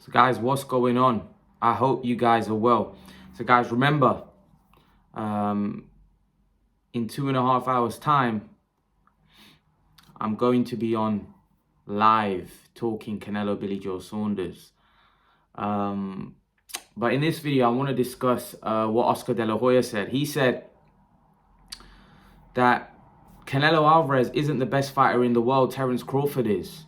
So guys, what's going on? I hope you guys are well. So guys, remember, in 2.5 hours time, I'm going to be on live talking Canelo Billy Joe Saunders. But in this video, I want to discuss what Oscar De La Hoya said. He said that Canelo Alvarez isn't the best fighter in the world, Terence Crawford is.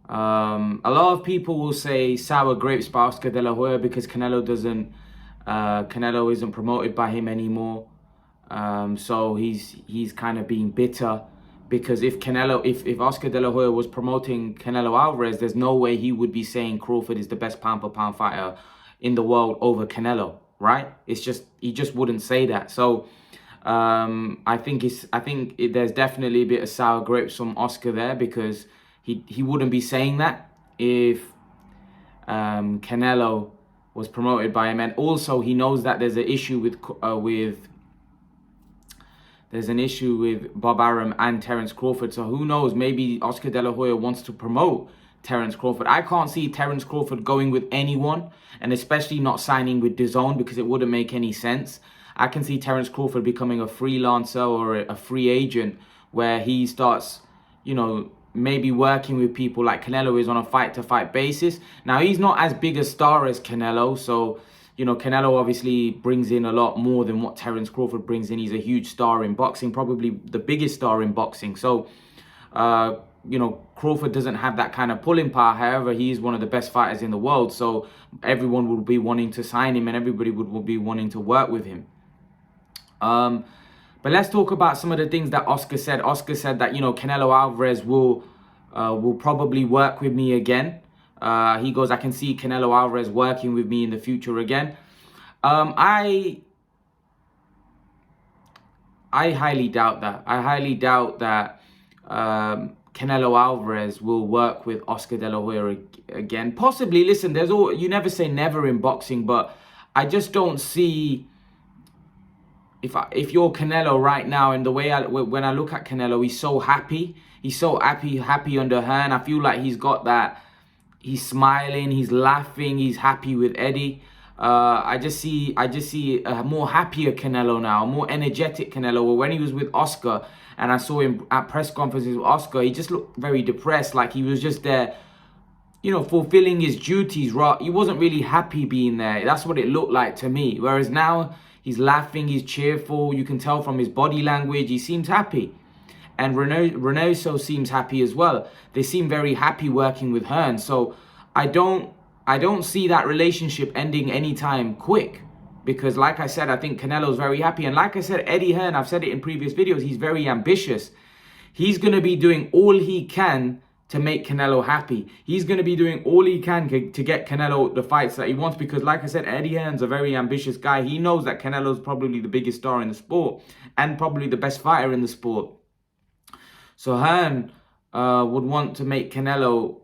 A lot of people will say sour grapes by Oscar De La Hoya because Canelo isn't promoted by him anymore. So he's kind of being bitter because if Oscar De La Hoya was promoting Canelo Alvarez, there's no way he would be saying Crawford is the best pound for pound fighter in the world over Canelo, right? He just wouldn't say that. So I think there's definitely a bit of sour grapes from Oscar there because he wouldn't be saying that if Canelo was promoted by him, and also he knows that there's an issue with Bob Arum and Terence Crawford. So who knows? Maybe Oscar De La Hoya wants to promote Terence Crawford. I can't see Terence Crawford going with anyone, and especially not signing with DAZN because it wouldn't make any sense. I can see Terence Crawford becoming a freelancer or a free agent where he starts, maybe working with people like Canelo is on a fight-to-fight basis. Now, he's not as big a star as Canelo, so, Canelo obviously brings in a lot more than what Terence Crawford brings in. He's a huge star in boxing, probably the biggest star in boxing. So, Crawford doesn't have that kind of pulling power. However, he is one of the best fighters in the world, so everyone will be wanting to sign him and everybody will be wanting to work with him. But let's talk about some of the things that Oscar said. Oscar said that, Canelo Alvarez will probably work with me again. He goes, I can see Canelo Alvarez working with me in the future again. I highly doubt that. I highly doubt that Canelo Alvarez will work with Oscar De La Hoya again. Possibly, listen, you never say never in boxing, but I just don't see... If you're Canelo right now, and the way when I look at Canelo, he's so happy. He's so happy under Hearn. I feel like he's got that. He's smiling. He's laughing. He's happy with Eddie. I just see a more happier Canelo now, a more energetic Canelo. Well, when he was with Oscar, and I saw him at press conferences with Oscar, he just looked very depressed, like he was just there, fulfilling his duties. Right? He wasn't really happy being there. That's what it looked like to me. Whereas now, he's laughing, he's cheerful. You can tell from his body language, he seems happy. And Reynoso seems happy as well. They seem very happy working with Hearn. So I don't see that relationship ending anytime quick. Because like I said, I think Canelo's very happy. And like I said, Eddie Hearn, I've said it in previous videos, he's very ambitious. He's going to be doing all he can to make Canelo happy. He's going to be doing all he can to get Canelo the fights that he wants, because like I said, Eddie Hearn's a very ambitious guy. He knows that Canelo's probably the biggest star in the sport and probably the best fighter in the sport. So Hearn would want to make Canelo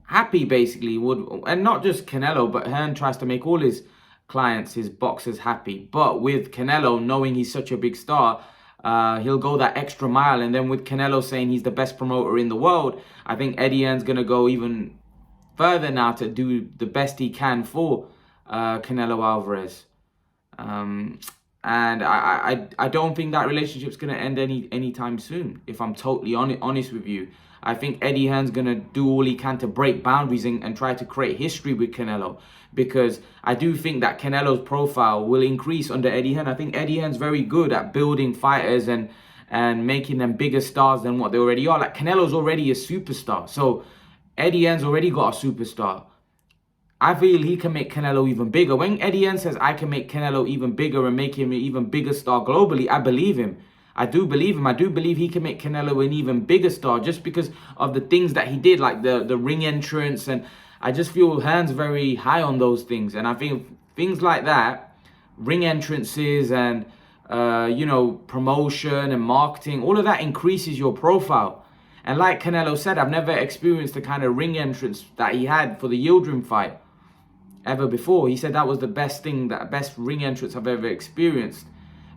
happy, basically. And not just Canelo, but Hearn tries to make all his clients, his boxers, happy. But with Canelo, knowing he's such a big star, he'll go that extra mile. And then with Canelo saying he's the best promoter in the world, I think Eddie Hearn's going to go even further now to do the best he can for Canelo Alvarez. And I don't think that relationship's going to end anytime soon, if I'm totally honest with you. I think Eddie Hearn's going to do all he can to break boundaries and try to create history with Canelo, because I do think that Canelo's profile will increase under Eddie Hearn. I think Eddie Hearn's very good at building fighters and making them bigger stars than what they already are. Like, Canelo's already a superstar. So Eddie Hearn's already got a superstar. I feel he can make Canelo even bigger. When Eddie Hearn says, I can make Canelo even bigger and make him an even bigger star globally, I believe him. I do believe him. I do believe he can make Canelo an even bigger star just because of the things that he did, like the ring entrance. And I just feel Hearn's very high on those things. And I think things like that, ring entrances and, promotion and marketing, all of that increases your profile. And like Canelo said, I've never experienced the kind of ring entrance that he had for the Yildirim fight ever before. He said that was the best ring entrance I've ever experienced.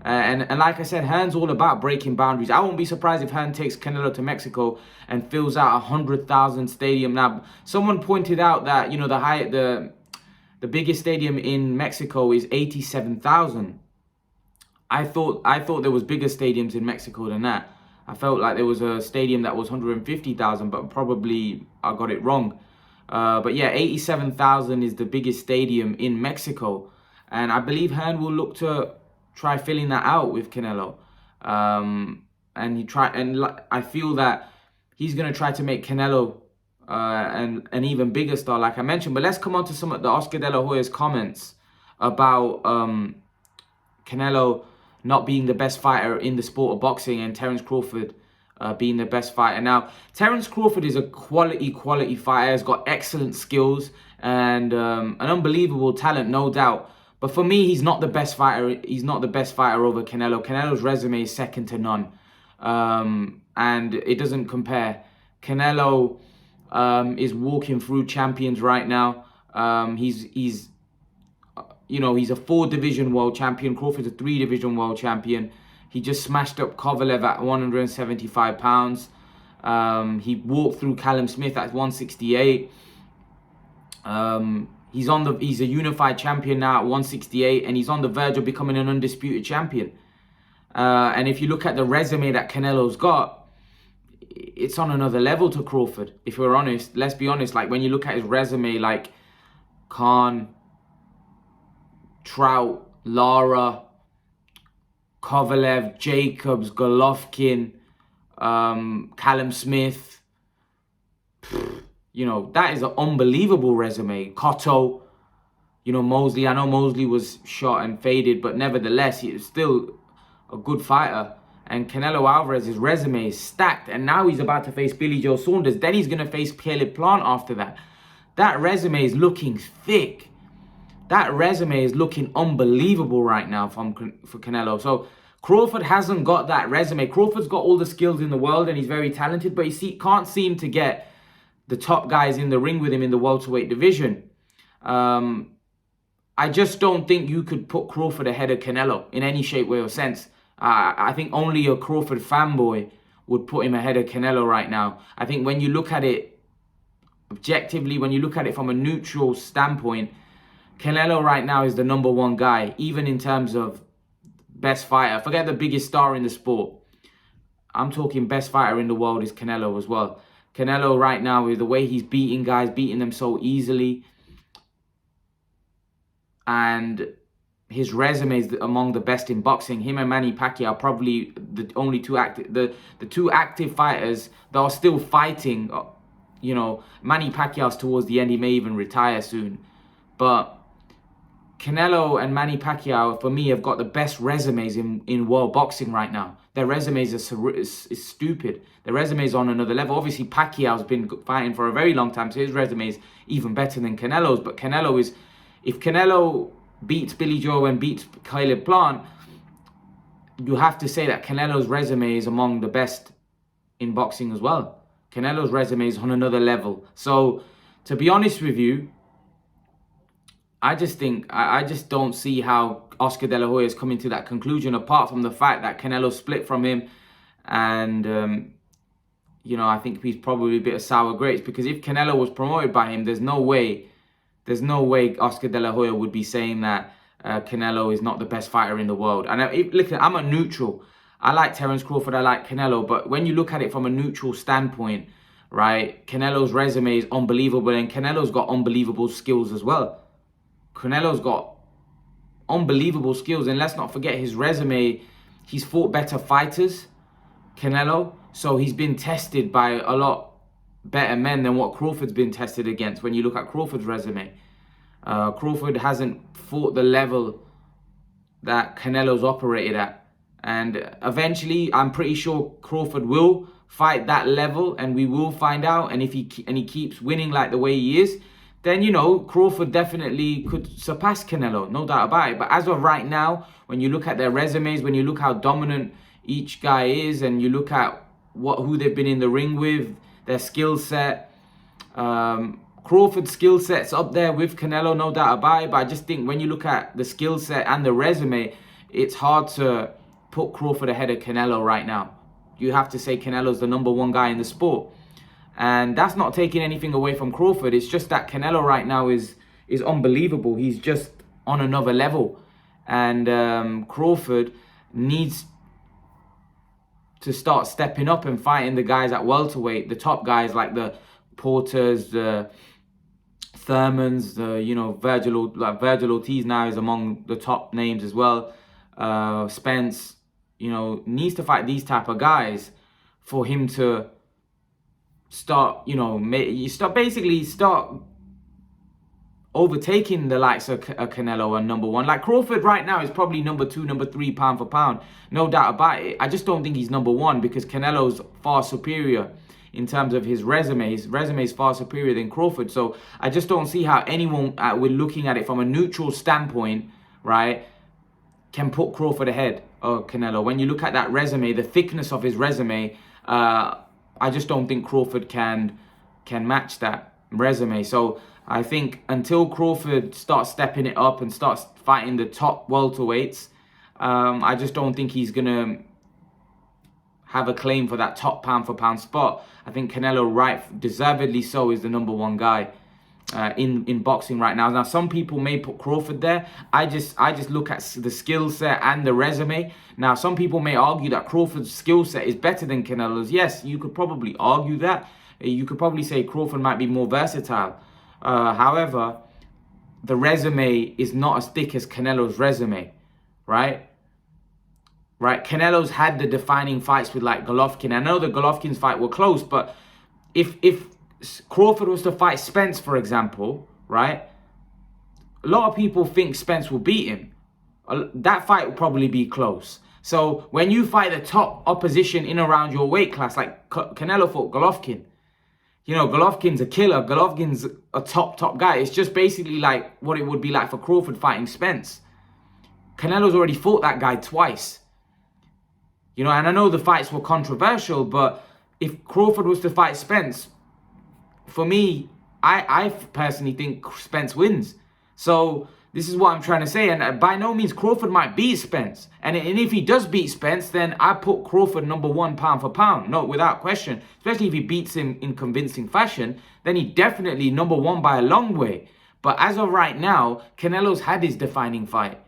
And like I said, Hearn's all about breaking boundaries. I won't be surprised if Hearn takes Canelo to Mexico and fills out 100,000 stadium. Now, someone pointed out that, you know, the biggest stadium in Mexico is 87,000. I thought there was bigger stadiums in Mexico than that. I felt like there was a stadium that was 150,000, but probably I got it wrong. But yeah, 87,000 is the biggest stadium in Mexico. And I believe Hearn will look to try filling that out with Canelo. And I feel that he's going to try to make Canelo an even bigger star, like I mentioned. But let's come on to some of the Oscar De La Hoya's comments about Canelo not being the best fighter in the sport of boxing and Terence Crawford being the best fighter. Now, Terence Crawford is a quality fighter. Has got excellent skills and an unbelievable talent, no doubt. But for me, he's not the best fighter. He's not the best fighter over Canelo. Canelo's resume is second to none. And it doesn't compare. Canelo is walking through champions right now. He's a 4-division world champion. Crawford's a 3-division world champion. He just smashed up Kovalev at 175 pounds. He walked through Callum Smith at 168. He's a unified champion now at 168, and he's on the verge of becoming an undisputed champion. And if you look at the resume that Canelo's got, it's on another level to Crawford. If we're honest, let's be honest. Like when you look at his resume, like Khan, Trout, Lara, Kovalev, Jacobs, Golovkin, Callum Smith. You know, that is an unbelievable resume. Cotto, you know, Mosley. I know Mosley was shot and faded, but nevertheless, he is still a good fighter. And Canelo Alvarez's resume is stacked. And now he's about to face Billy Joe Saunders. Then he's going to face Caleb Plant after that. That resume is looking thick. That resume is looking unbelievable right now for Canelo. So Crawford hasn't got that resume. Crawford's got all the skills in the world and he's very talented, but he can't seem to get the top guys in the ring with him in the welterweight division. I just don't think you could put Crawford ahead of Canelo in any shape, way, or sense. I think only a Crawford fanboy would put him ahead of Canelo right now. I think when you look at it objectively, when you look at it from a neutral standpoint, Canelo right now is the #1 guy, even in terms of best fighter. Forget the biggest star in the sport. I'm talking best fighter in the world is Canelo as well. Canelo right now, is the way he's beating guys, beating them so easily. And his resume is among the best in boxing. Him and Manny Pacquiao are probably the only two two active fighters that are still fighting. You know, Manny Pacquiao's towards the end. He may even retire soon. But Canelo and Manny Pacquiao, for me, have got the best resumes in world boxing right now. Their resumes is stupid. Their resumes on another level. Obviously, Pacquiao's been fighting for a very long time, so his resume is even better than Canelo's. But Canelo is, if Canelo beats Billy Joe and beats Caleb Plant, you have to say that Canelo's resume is among the best in boxing as well. Canelo's resume is on another level. So, to be honest with you, I just don't see how Oscar De La Hoya is coming to that conclusion, apart from the fact that Canelo split from him. And, you know, I think he's probably a bit of sour grapes, because if Canelo was promoted by him, there's no way Oscar De La Hoya would be saying that Canelo is not the best fighter in the world. And look, I'm a neutral. I like Terence Crawford, I like Canelo, but when you look at it from a neutral standpoint, right, Canelo's resume is unbelievable, and Canelo's got unbelievable skills as well. Canelo's got unbelievable skills, and let's not forget his resume. He's fought better fighters, Canelo, so he's been tested by a lot better men than what Crawford's been tested against. When you look at Crawford's resume, Crawford hasn't fought the level that Canelo's operated at, and eventually I'm pretty sure Crawford will fight that level, and we will find out. And if he keeps winning like the way he is, then, you know, Crawford definitely could surpass Canelo, no doubt about it. But as of right now, when you look at their resumes, when you look how dominant each guy is, and you look at who they've been in the ring with, their skill set, Crawford's skill set's up there with Canelo, no doubt about it. But I just think when you look at the skill set and the resume, it's hard to put Crawford ahead of Canelo right now. You have to say Canelo's the #1 guy in the sport. And that's not taking anything away from Crawford. It's just that Canelo right now is unbelievable. He's just on another level. And Crawford needs to start stepping up and fighting the guys at welterweight, the top guys like the Porters, the Thurmans, Virgil Ortiz now is among the top names as well. Spence, needs to fight these type of guys for him to start, start overtaking the likes of Canelo and #1. Like Crawford right now is probably #2, #3 pound for pound, no doubt about it. I just don't think he's #1 because Canelo's far superior in terms of his resume. His resume is far superior than Crawford. So I just don't see how anyone, we're looking at it from a neutral standpoint, right, can put Crawford ahead of Canelo. When you look at that resume, the thickness of his resume, I just don't think Crawford can match that resume. So I think until Crawford starts stepping it up and starts fighting the top welterweights, I just don't think he's going to have a claim for that top pound for pound spot. I think Canelo, deservedly so, is the #1 guy in boxing right now. Now, some people may put Crawford there. I just look at the skill set and the resume. Now, some people may argue that Crawford's skill set is better than Canelo's. Yes, you could probably argue that. You could probably say Crawford might be more versatile. However, the resume is not as thick as Canelo's resume, right? Canelo's had the defining fights with like Golovkin. I know the Golovkin's fight were close, but if Crawford was to fight Spence, for example, right, a lot of people think Spence will beat him. That fight will probably be close. So when you fight the top opposition in around your weight class, like Canelo fought Golovkin, Golovkin's a killer. Golovkin's a top guy. It's just basically like what it would be like for Crawford fighting Spence. Canelo's already fought that guy twice. And I know the fights were controversial, but if Crawford was to fight Spence, for me, I personally think Spence wins. So this is what I'm trying to say. And by no means Crawford might beat Spence. And if he does beat Spence, then I put Crawford #1 pound for pound. No, without question. Especially if he beats him in convincing fashion, then he definitely #1 by a long way. But as of right now, Canelo's had his defining fight.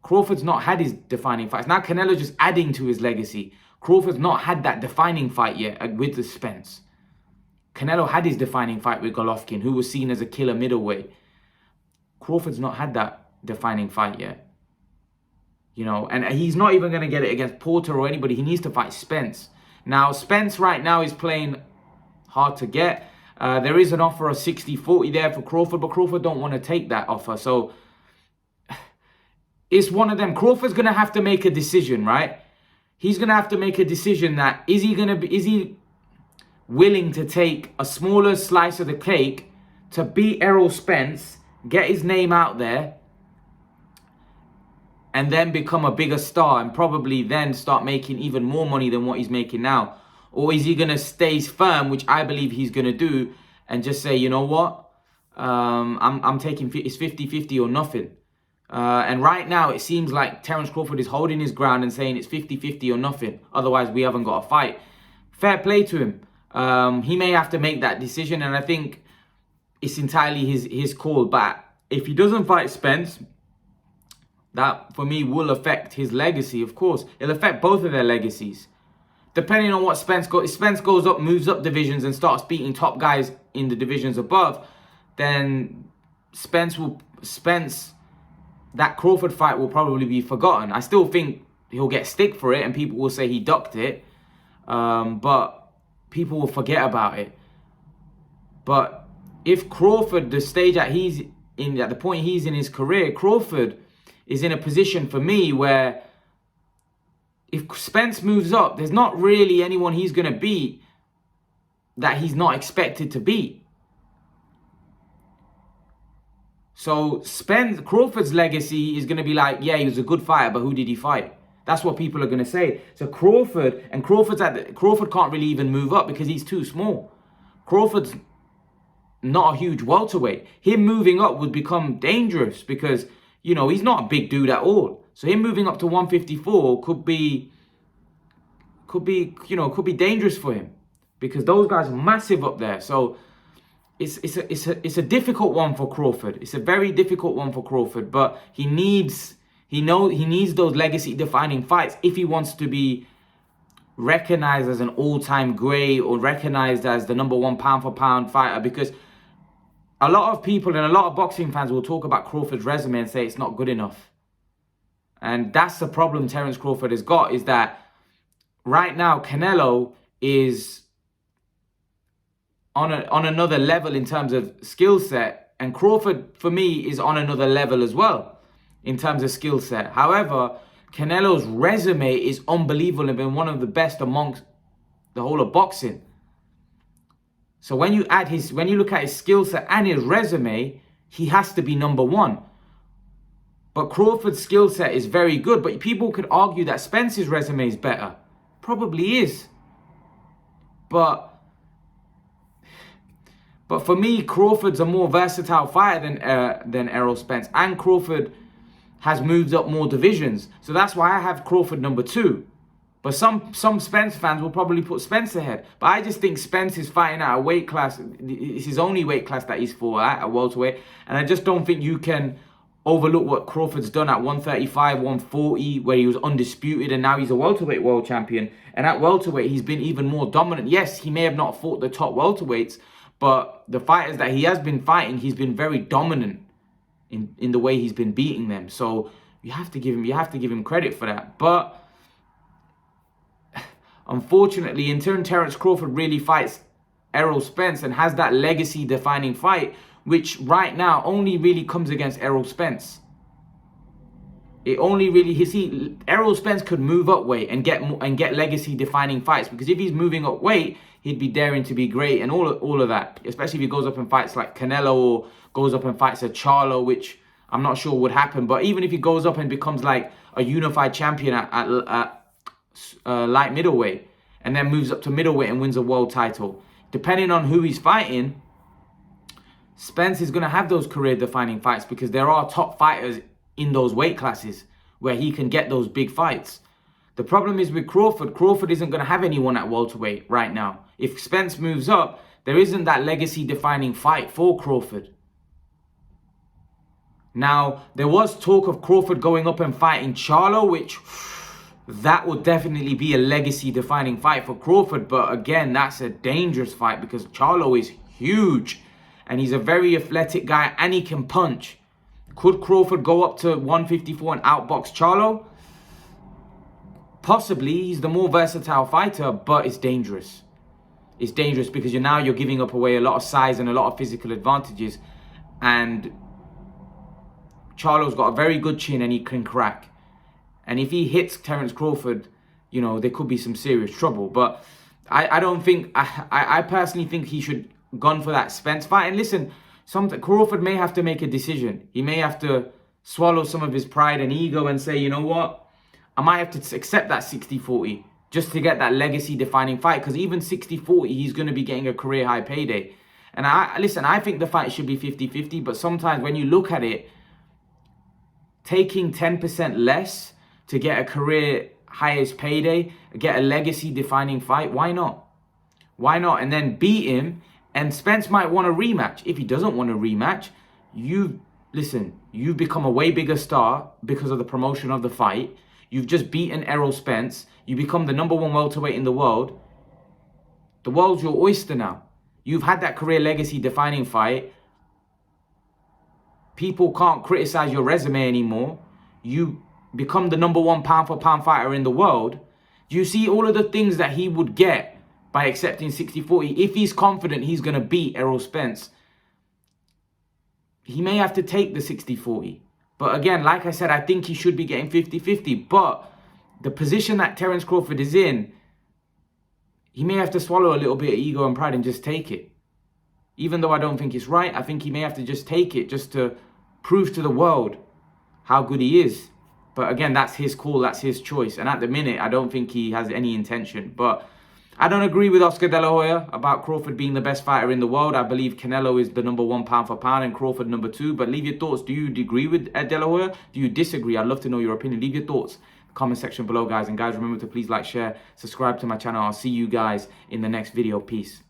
Crawford's not had his defining fights. Now Canelo's just adding to his legacy. Crawford's not had that defining fight yet with the Spence. Canelo had his defining fight with Golovkin, who was seen as a killer middleweight. Crawford's not had that defining fight yet. And he's not even going to get it against Porter or anybody. He needs to fight Spence. Now, Spence right now is playing hard to get. There is an offer of 60-40 there for Crawford, but Crawford don't want to take that offer. So it's one of them. Crawford's going to have to make a decision, right? He's going to have to make a decision that is he willing to take a smaller slice of the cake to beat Errol Spence, get his name out there, and then become a bigger star and probably then start making even more money than what he's making now? Or is he going to stay firm, which I believe he's going to do, and just say, you know what, I'm taking, it's 50-50 or nothing. And right now it seems like Terence Crawford is holding his ground and saying it's 50-50 or nothing. Otherwise, we haven't got a fight. Fair play to him. He may have to make that decision, and I think it's entirely his call. But if he doesn't fight Spence, that for me will affect his legacy. Of course, it'll affect both of their legacies, depending on what Spence goes. If Spence goes up, moves up divisions, and starts beating top guys in the divisions above, then that Crawford fight will probably be forgotten. I still think he'll get stick for it, and people will say he ducked it, but people will forget about it. But if Crawford, the stage that he's in, at the point he's in his career, Crawford is in a position for me where if Spence moves up, there's not really anyone he's going to beat that he's not expected to beat. So Crawford's legacy is going to be like, yeah, he was a good fighter, but who did he fight? That's what people are going to say. So Crawford can't really even move up because he's too small. Crawford's not a huge welterweight. Him moving up would become dangerous because, he's not a big dude at all. So him moving up to 154 could be dangerous for him, because those guys are massive up there. So it's a difficult one for Crawford. It's a very difficult one for Crawford, but he needs those legacy defining fights if he wants to be recognized as an all-time great, or recognized as the #1 pound for pound fighter. Because a lot of people and a lot of boxing fans will talk about Crawford's resume and say it's not good enough. And that's the problem Terence Crawford has got, is that right now Canelo is on another level in terms of skill set, and Crawford for me is on another level as well in terms of skill set. However, Canelo's resume is unbelievable and been one of the best amongst the whole of boxing. So when you look at his skill set and his resume, he has to be #1. But Crawford's skill set is very good, but people could argue that Spence's resume is better. Probably is. But for me, Crawford's a more versatile fighter than Errol Spence, and Crawford has moved up more divisions. So that's why I have Crawford #2. But some Spence fans will probably put Spence ahead. But I just think Spence is fighting at a weight class. It's his only weight class that he's fought at welterweight. And I just don't think you can overlook what Crawford's done at 135, 140, where he was undisputed, and now he's a welterweight world champion. And at welterweight, he's been even more dominant. Yes, he may have not fought the top welterweights, but the fighters that he has been fighting, he's been very dominant in the way he's been beating them. So you have to give him credit for that. But unfortunately, until Terence Crawford really fights Errol Spence and has that legacy defining fight, which right now only really comes against Errol Spence. It only really, Errol Spence could move up weight and get legacy defining fights, because if he's moving up weight, he'd be daring to be great and all of that. Especially if he goes up and fights like Canelo, or goes up and fights a Charlo, which I'm not sure would happen. But even if he goes up and becomes like a unified champion at light middleweight, and then moves up to middleweight and wins a world title, depending on who he's fighting, Spence is going to have those career-defining fights, because there are top fighters in those weight classes where he can get those big fights. The problem is with Crawford isn't going to have anyone at welterweight right now. If Spence moves up, there isn't that legacy-defining fight for Crawford. Now, there was talk of Crawford going up and fighting Charlo, which that would definitely be a legacy-defining fight for Crawford. But again, that's a dangerous fight, because Charlo is huge. And he's a very athletic guy, and he can punch. Could Crawford go up to 154 and outbox Charlo? Possibly. He's the more versatile fighter, but it's dangerous. It's dangerous because you're giving up away a lot of size and a lot of physical advantages. And Charlo's got a very good chin and he can crack. And if he hits Terence Crawford, there could be some serious trouble. But I personally think he should gone for that Spence fight. And listen, Crawford may have to make a decision. He may have to swallow some of his pride and ego and say, you know what, I might have to accept that 60-40 just to get that legacy defining fight, because even 60-40 he's going to be getting a career high payday. And I think the fight should be 50-50, but sometimes when you look at it, taking 10% less to get a career highest payday, get a legacy defining fight, why not? Why not? And then beat him. And Spence might want a rematch. If he doesn't want a rematch, you've become a way bigger star because of the promotion of the fight. You've just beaten Errol Spence. You become the #1 welterweight in the world. The world's your oyster now. You've had that career legacy defining fight. People can't criticize your resume anymore. You become the #1 pound for pound fighter in the world. Do you see all of the things that he would get by accepting 60-40? If he's confident he's going to beat Errol Spence, he may have to take the 60-40. But again, like I said, I think he should be getting 50-50. But the position that Terence Crawford is in, he may have to swallow a little bit of ego and pride and just take it. Even though I don't think it's right, I think he may have to just take it just to prove to the world how good he is. But again, that's his call, that's his choice. And at the minute, I don't think he has any intention. But I don't agree with Oscar De La Hoya about Crawford being the best fighter in the world. I believe Canelo is the #1 pound for pound and Crawford #2. But leave your thoughts. Do you agree with De La Hoya? Do you disagree? I'd love to know your opinion. Leave your thoughts in the comment section below, guys. And guys, remember to please like, share, subscribe to my channel. I'll see you guys in the next video. Peace.